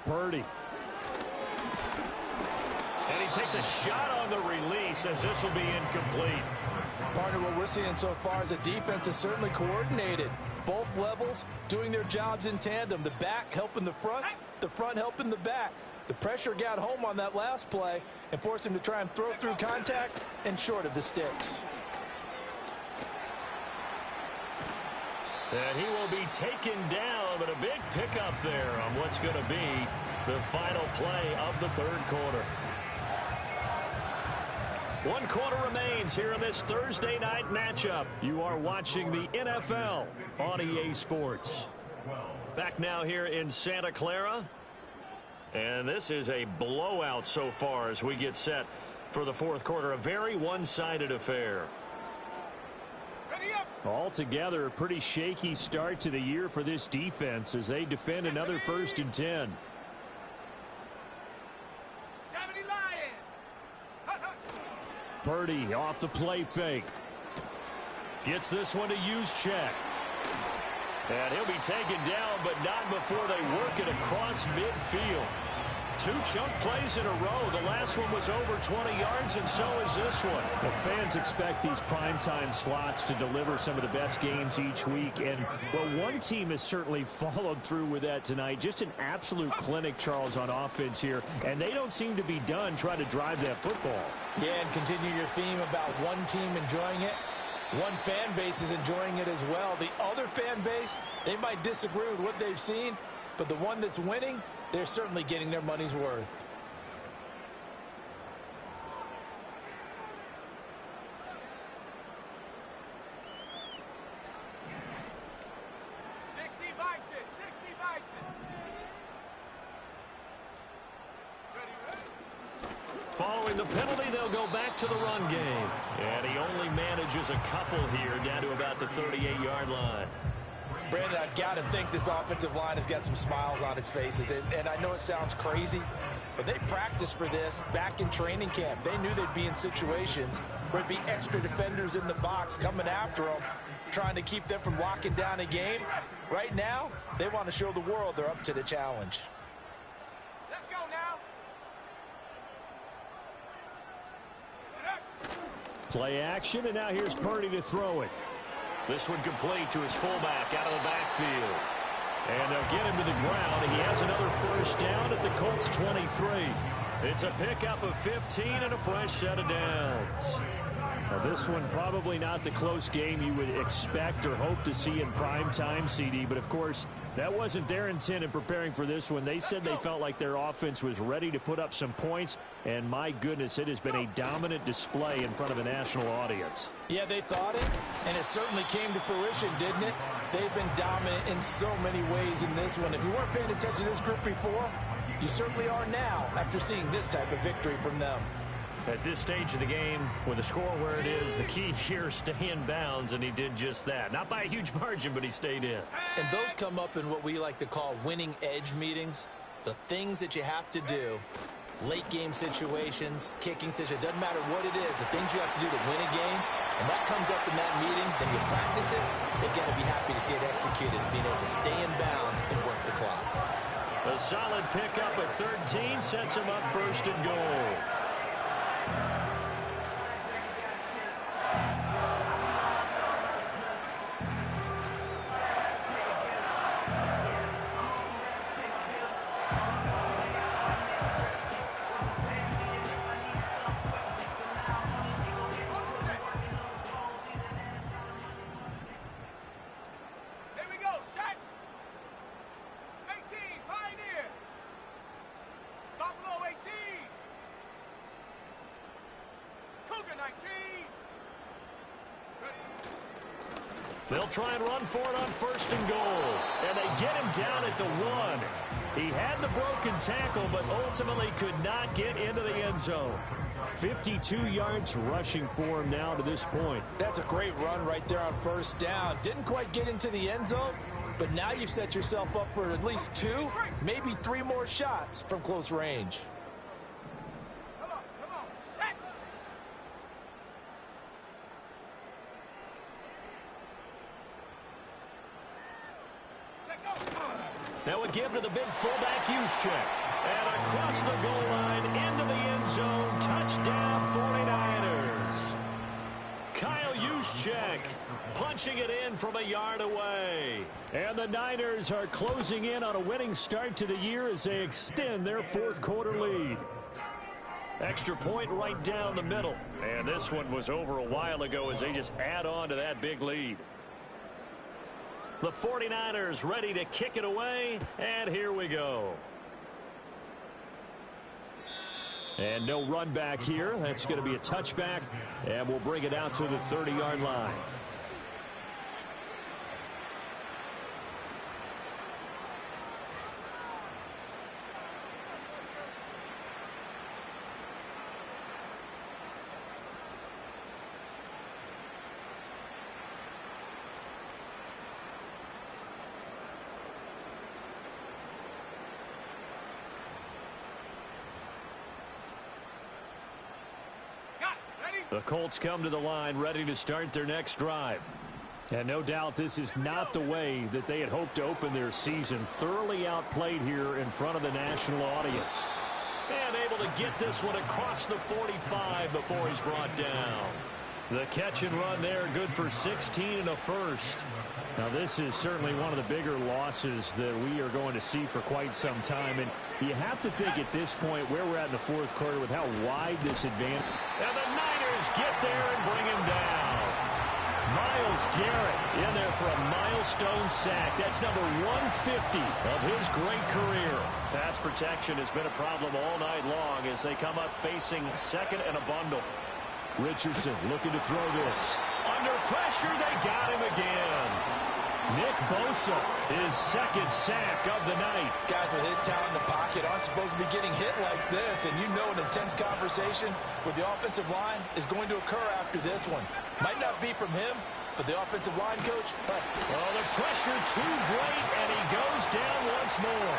Purdy. And he takes a shot on the release as this will be incomplete. Partner, what we're seeing so far is the defense is certainly coordinated. Both levels doing their jobs in tandem. The back helping the front helping the back. The pressure got home on that last play and forced him to try and throw through contact and short of the sticks. And he will be taken down, but a big pickup there on what's going to be the final play of the third quarter. 1 quarter remains here in this Thursday night matchup. You are watching the NFL on EA Sports. Back now here in Santa Clara. And this is a blowout so far as we get set for the fourth quarter. A very one-sided affair. Altogether, a pretty shaky start to the year for this defense as they defend another 1st and 10. 70 Lions. Purdy off the play fake. Gets this one to Juszczyk. And he'll be taken down, but not before they work it across midfield. 2 chunk plays in a row. The last one was over 20 yards, and so is this one. Well, fans expect these primetime slots to deliver some of the best games each week. And, well, one team has certainly followed through with that tonight. Just an absolute clinic, Charles, on offense here. And they don't seem to be done trying to drive that football. Yeah, and continue your theme about one team enjoying it. One fan base is enjoying it as well. The other fan base, they might disagree with what they've seen, but the one that's winning, they're certainly getting their money's worth. Following the penalty, they'll go back to the run game. And he only manages a couple here down to about the 38-yard line. Brandon, I've got to think this offensive line has got some smiles on its faces. And I know it sounds crazy, but they practiced for this back in training camp. They knew they'd be in situations where there'd be extra defenders in the box coming after them, trying to keep them from locking down a game. Right now, they want to show the world they're up to the challenge. Let's go now. Play action, and now here's Purdy to throw it. This one complete to his fullback out of the backfield. And they'll get him to the ground, and he has another first down at the Colts 23. It's a pickup of 15 and a fresh set of downs. Now, this one probably not the close game you would expect or hope to see in prime time, CD, but of course, that wasn't their intent in preparing for this one. They said they felt like their offense was ready to put up some points, and my goodness, it has been a dominant display in front of a national audience. Yeah, they thought it, and it certainly came to fruition, didn't it? They've been dominant in so many ways in this one. If you weren't paying attention to this group before, you certainly are now after seeing this type of victory from them. At this stage of the game, with the score where it is, the key here, stay in bounds, and he did just that. Not by a huge margin, but he stayed in. And those come up in what we like to call winning edge meetings. The things that you have to do, late game situations, kicking situations, doesn't matter what it is, the things you have to do to win a game, and that comes up in that meeting, then you practice it, they're going to be happy to see it executed, being able to stay in bounds and work the clock. A solid pickup at 13 sets him up first and goal. 19. They'll try and run for it on 1st and goal. And they get him down at the 1. He had the broken tackle, but ultimately could not get into the end zone. 52 yards rushing for him now to this point. That's a great run right there on 1st down. Didn't quite get into the end zone, but now you've set yourself up for at least 2, maybe 3 more shots from close range. Come on, set. Set, go. That would give to the big fullback Juszczyk. And across the goal line into the end zone. Touchdown 49ers. Kyle Juszczyk punching it in from a yard away. And the Niners are closing in on a winning start to the year as they extend their 4th quarter lead. Extra point right down the middle. And this one was over a while ago as they just add on to that big lead. The 49ers ready to kick it away, and here we go. And no run back here. That's going to be a touchback, and we'll bring it out to the 30-yard line. The Colts come to the line ready to start their next drive. And no doubt this is not the way that they had hoped to open their season. Thoroughly outplayed here in front of the national audience. And able to get this one across the 45 before he's brought down. The catch and run there, good for 16 and a first. Now this is certainly one of the bigger losses that we are going to see for quite some time. And you have to think at this point where we're at in the 4th quarter with how wide this advantage. And the Niners get there and bring him down. Myles Garrett in there for a milestone sack. That's number 150 of his great career. Pass protection has been a problem all night long as they come up facing 2nd and a bundle. Richardson looking to throw this. Under pressure, they got him again. Nick Bosa, his 2nd sack of the night. Guys with his talent in the pocket aren't supposed to be getting hit like this, and you know an intense conversation with the offensive line is going to occur after this one. Might not be from him, but the offensive line coach, well, the pressure too great, and he goes down once more.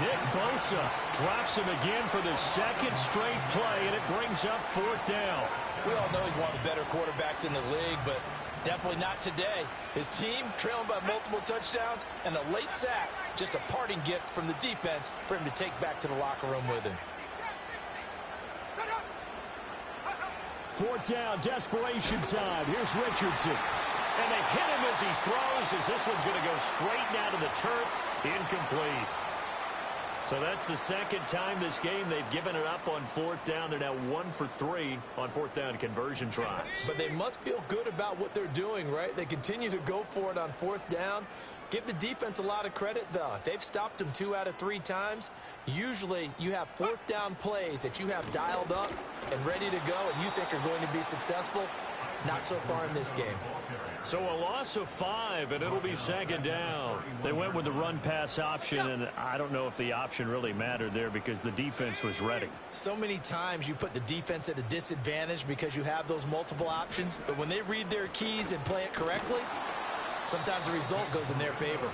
Nick Bosa drops him again for the 2nd straight play, and it brings up 4th down. We all know he's one of the better quarterbacks in the league, but definitely not today. His team trailing by multiple touchdowns and a late sack, just a parting gift from the defense for him to take back to the locker room with him. 4th down, desperation time. Here's Richardson. And they hit him as he throws, as this one's going to go straight down to the turf. Incomplete. So that's the 2nd time this game they've given it up on 4th down. They're now 1 for 3 on 4th down conversion tries. But they must feel good about what they're doing, right? They continue to go for it on 4th down. Give the defense a lot of credit, though. They've stopped them 2 out of 3 times. Usually you have 4th down plays that you have dialed up and ready to go and you think are going to be successful. Not so far in this game. So a loss of 5, and it'll be 2nd down. They went with the run-pass option, and I don't know if the option really mattered there because the defense was ready. So many times you put the defense at a disadvantage because you have those multiple options, but when they read their keys and play it correctly, sometimes the result goes in their favor.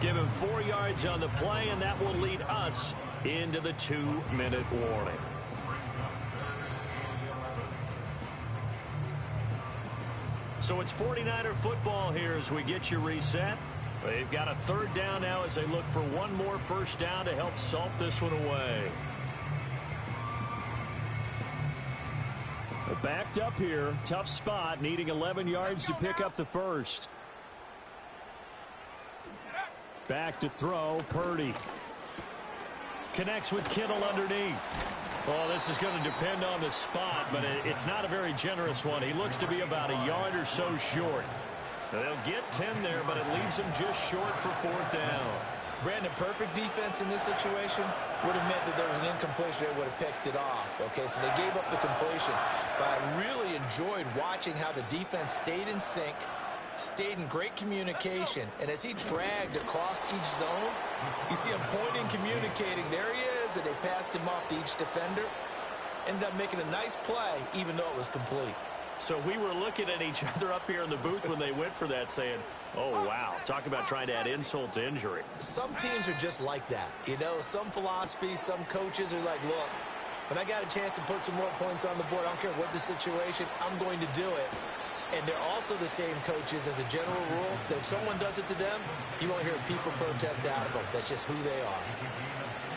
Give him 4 yards on the play, and that will lead us into the 2-minute warning. So it's 49er football here as we get you reset. They've got a 3rd down now as they look for one more 1st down to help salt this one away. They're backed up here. Tough spot, needing 11 yards to pick up the 1st. Back to throw, Purdy. Connects with Kittle underneath. Well, this is going to depend on the spot, but it's not a very generous one. He looks to be about a yard or so short. They'll get 10 there, but it leaves him just short for 4th down. Brandon, perfect defense in this situation would have meant that there was an incompletion. They would have picked it off. Okay, so they gave up the completion. But I really enjoyed watching how the defense stayed in sync, stayed in great communication. And as he dragged across each zone, you see him pointing, communicating. There he is, and they passed him off to each defender. Ended up making a nice play, even though it was complete. So we were looking at each other up here in the booth when they went for that saying, oh, wow, talk about trying to add insult to injury. Some teams are just like that. You know, some philosophies, some coaches are like, look, when I got a chance to put some more points on the board, I don't care what the situation, I'm going to do it. And they're also the same coaches as a general rule that if someone does it to them, you won't hear people protest out of them. That's just who they are.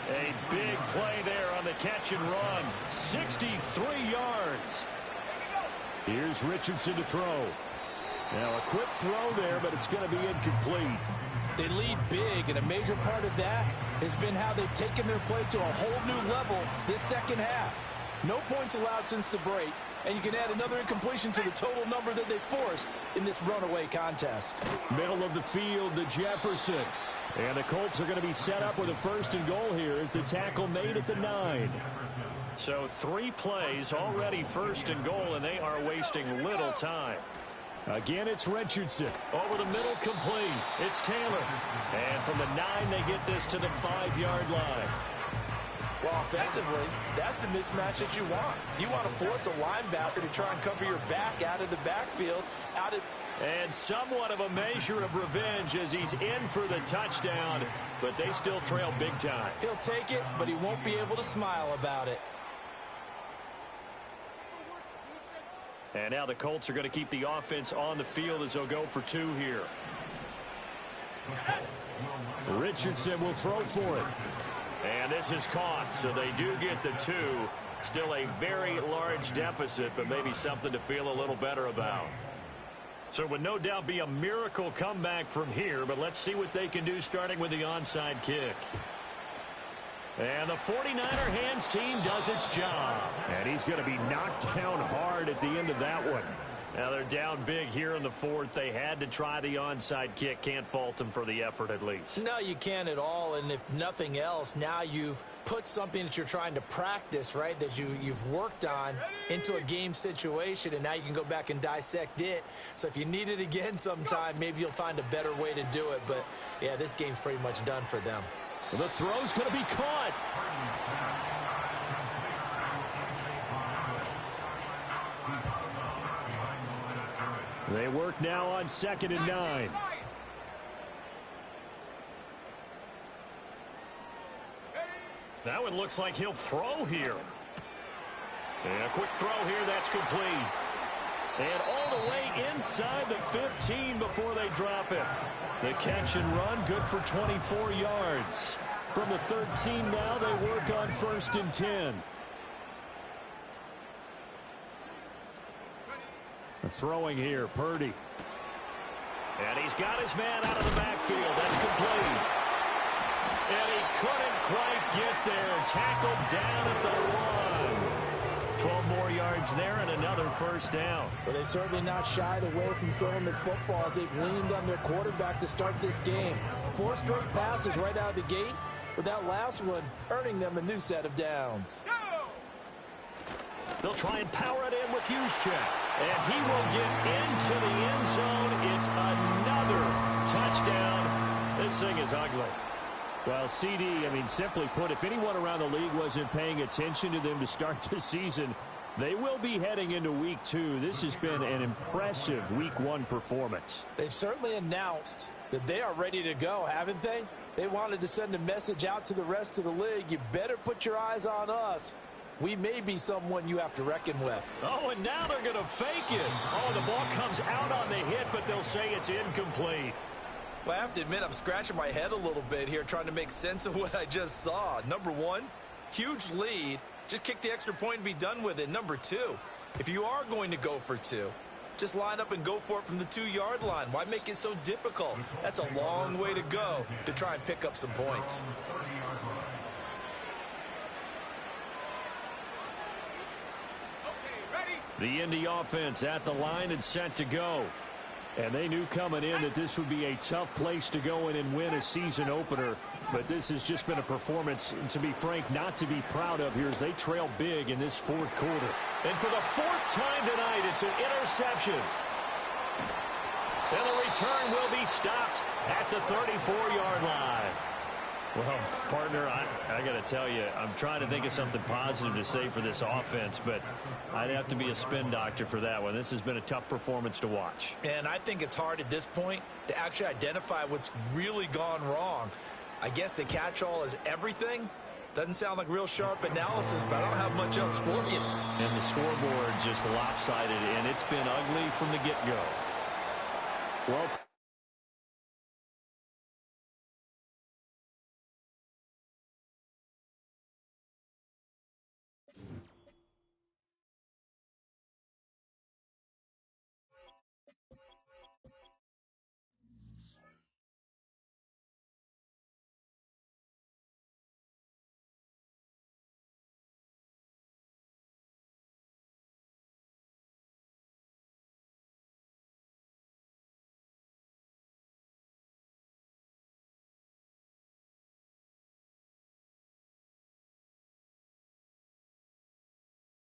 A big play there on the catch and run. 63 yards. Here's Richardson to throw. Now a quick throw there, but it's going to be incomplete. They lead big, and a major part of that has been how they've taken their play to a whole new level this second half. No points allowed since the break, and you can add another incompletion to the total number that they forced in this runaway contest. Middle of the field to Jefferson. And the Colts are going to be set up with a 1st and goal here as the tackle made at the 9. So 3 plays already 1st and goal, and they are wasting little time. Again, it's Richardson. Over the middle, complete. It's Taylor. And from the 9, they get this to the 5-yard line. Well, offensively, that's the mismatch that you want. You want to force a linebacker to try and cover your back out of the backfield. And somewhat of a measure of revenge as he's in for the touchdown, but they still trail big time. He'll take it, but he won't be able to smile about it. And now the Colts are going to keep the offense on the field as they'll go for 2 here. Richardson will throw for it. And this is caught, so they do get the 2. Still a very large deficit, but maybe something to feel a little better about. So it would no doubt be a miracle comeback from here, but let's see what they can do starting with the onside kick. And the 49er hands team does its job. And he's going to be knocked down hard at the end of that one. Now they're down big here in the 4th. They had to try the onside kick. Can't fault them for the effort at least. No, you can't at all. And if nothing else, now you've put something that you're trying to practice, right, that you've worked on into a game situation, and now you can go back and dissect it. So if you need it again sometime, maybe you'll find a better way to do it. But, yeah, this game's pretty much done for them. The throw's going to be caught. They work now on 2nd and 9. That one looks like he'll throw here. And a quick throw here, that's complete. And all the way inside the 15 before they drop it. The catch and run, good for 24 yards. From the 13 now, they work on 1st and 10. Throwing here, Purdy. And he's got his man out of the backfield. That's complete. And he couldn't quite get there. Tackled down at the 1. 12 more yards there and another 1st down. But they've certainly not shied away from throwing the footballs. They've leaned on their quarterback to start this game. 4 straight passes right out of the gate, with that last one earning them a new set of downs. They'll try and power it in with Juszczyk. And he will get into the end zone. It's another touchdown. This thing is ugly. Well, CD, simply put, if anyone around the league wasn't paying attention to them to start the season, they will be heading into Week 2. This has been an impressive Week 1 performance. They've certainly announced that they are ready to go, haven't they? They wanted to send a message out to the rest of the league. You better put your eyes on us. We may be someone you have to reckon with. Oh, and now they're going to fake it. Oh, the ball comes out on the hit, but they'll say it's incomplete. Well, I have to admit, I'm scratching my head a little bit here trying to make sense of what I just saw. Number 1, huge lead. Just kick the extra point and be done with it. Number 2, if you are going to go for 2, just line up and go for it from the 2-yard line. Why make it so difficult? That's a long way to go to try and pick up some points. The Indy offense at the line and set to go. And they knew coming in that this would be a tough place to go in and win a season opener. But this has just been a performance, to be frank, not to be proud of here as they trail big in this fourth quarter. And for the fourth time tonight, it's an interception. And the return will be stopped at the 34-yard line. Well, partner, I got to tell you, I'm trying to think of something positive to say for this offense, but I'd have to be a spin doctor for that one. This has been a tough performance to watch. And I think it's hard at this point to actually identify what's really gone wrong. I guess the catch-all is everything. Doesn't sound like real sharp analysis, but I don't have much else for you. And the scoreboard just lopsided, and it's been ugly from the get-go. Well,